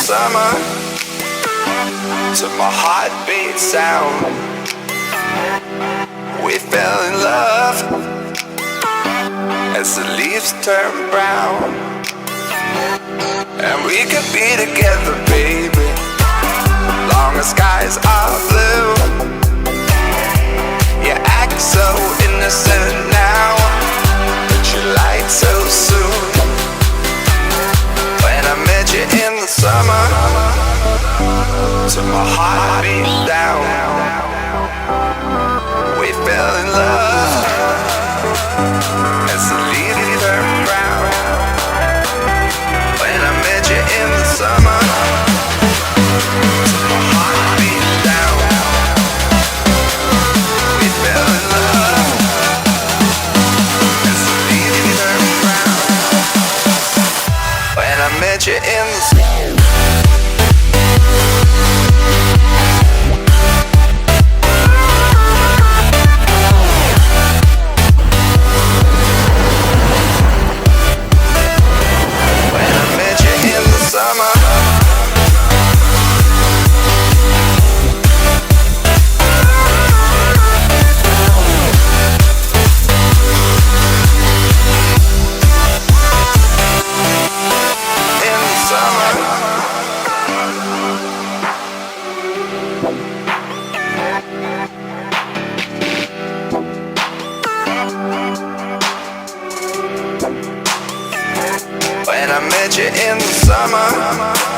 summer, to my heartbeat sound. We fell in love as the leaves turn brown. And we could be together, baby, long as skies are blue. You act so innocent now, but you lied so soon. When I met you in the summer, to my heartbeat down. We fell in love as the leaves turn brown. When I met you in the summer, to my heartbeat down. We fell in love as the leaves turn brown. When I met you in the summer. When I met you in the summer.